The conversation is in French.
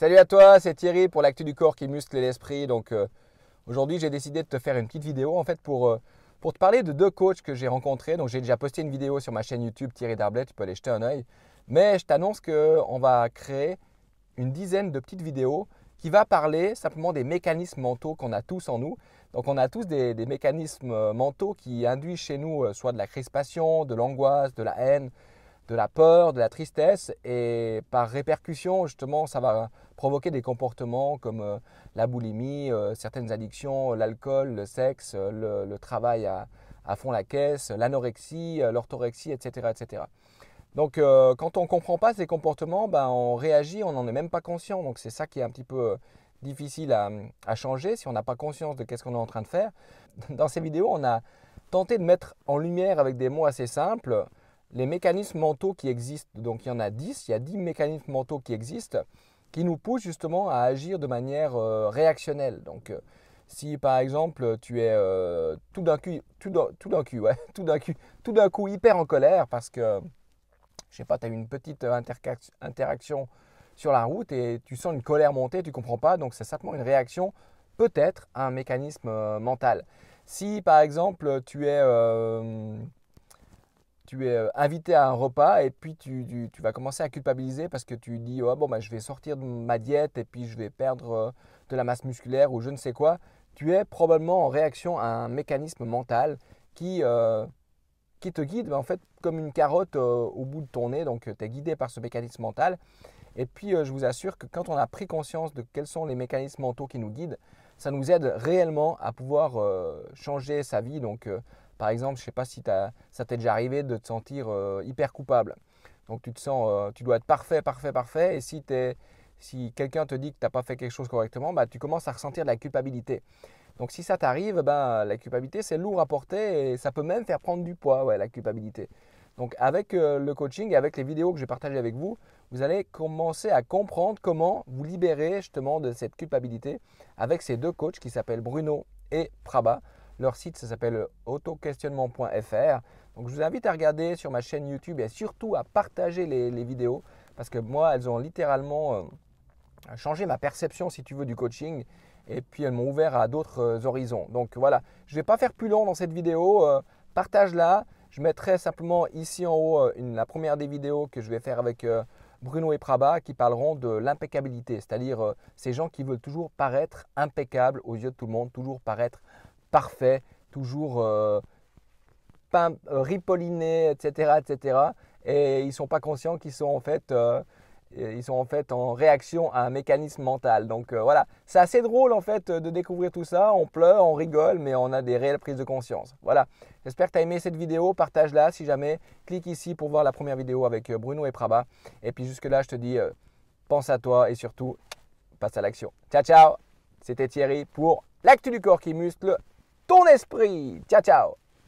Salut à toi, c'est Thierry pour l'actu du corps qui muscle l'esprit. Aujourd'hui, j'ai décidé de te faire une petite vidéo en fait pour te parler de deux coachs que j'ai rencontrés. Donc j'ai déjà posté une vidéo sur ma chaîne YouTube Thierry Darblay, tu peux aller jeter un œil. Mais je t'annonce qu'on va créer une dizaine de petites vidéos qui va parler simplement des mécanismes mentaux qu'on a tous en nous. Donc on a tous des mécanismes mentaux qui induisent chez nous soit de la crispation, de l'angoisse, de la haine, de la peur, de la tristesse, et par répercussion, justement, ça va provoquer des comportements comme la boulimie, certaines addictions, l'alcool, le sexe, le travail à fond la caisse, l'anorexie, l'orthorexie, etc., etc. Quand on ne comprend pas ces comportements, on réagit, on n'en est même pas conscient. Donc, c'est ça qui est un petit peu difficile à changer si on n'a pas conscience de qu'est-ce qu'on est en train de faire. Dans ces vidéos, on a tenté de mettre en lumière avec des mots assez simples les mécanismes mentaux qui existent. Donc, il y en a 10, il y a 10 mécanismes mentaux qui existent qui nous poussent justement à agir de manière réactionnelle. Si par exemple tu es tout d'un coup hyper en colère parce que je sais pas, tu as eu une petite interaction sur la route et tu sens une colère monter, tu ne comprends pas, donc c'est simplement une réaction, peut-être un mécanisme mental. Si par exemple tu es invité à un repas et puis tu vas commencer à culpabiliser parce que tu dis oh, bon, je vais sortir de ma diète et puis je vais perdre de la masse musculaire ou je ne sais quoi, tu es probablement en réaction à un mécanisme mental qui te guide en fait comme une carotte au bout de ton nez. Donc tu es guidé par ce mécanisme mental. Et puis je vous assure que quand on a pris conscience de quels sont les mécanismes mentaux qui nous guident, ça nous aide réellement à pouvoir changer sa vie. Par exemple, je ne sais pas si ça t'est déjà arrivé de te sentir hyper coupable. Donc tu te sens, tu dois être parfait, parfait, parfait. Et si quelqu'un te dit que tu n'as pas fait quelque chose correctement, tu commences à ressentir de la culpabilité. Donc si ça t'arrive, la culpabilité c'est lourd à porter et ça peut même faire prendre du poids, ouais, la culpabilité. Donc avec le coaching et avec les vidéos que je vais partager avec vous, vous allez commencer à comprendre comment vous libérer justement de cette culpabilité avec ces deux coachs qui s'appellent Bruno et Prabha. Leur site ça s'appelle autoquestionnement.fr. Donc je vous invite à regarder sur ma chaîne YouTube et surtout à partager les vidéos parce que moi elles ont littéralement changé ma perception si tu veux du coaching. Et puis elles m'ont ouvert à d'autres horizons. Donc voilà, je ne vais pas faire plus long dans cette vidéo. Partage-la. Je mettrai simplement ici en haut la première des vidéos que je vais faire avec Bruno et Prabha qui parleront de l'impeccabilité. C'est-à-dire ces gens qui veulent toujours paraître impeccables aux yeux de tout le monde, toujours paraître parfait, toujours ripollinés, etc., etc. Et ils ne sont pas conscients qu'ils sont ils sont en fait en réaction à un mécanisme mental. Voilà, c'est assez drôle en fait de découvrir tout ça. On pleure, on rigole, mais on a des réelles prises de conscience. Voilà, j'espère que tu as aimé cette vidéo. Partage-la si jamais. Clique ici pour voir la première vidéo avec Bruno et Prabha. Et puis jusque-là, je te dis, pense à toi et surtout, passe à l'action. Ciao, ciao. C'était Thierry pour l'actu du corps qui muscle ton esprit. Ciao, ciao.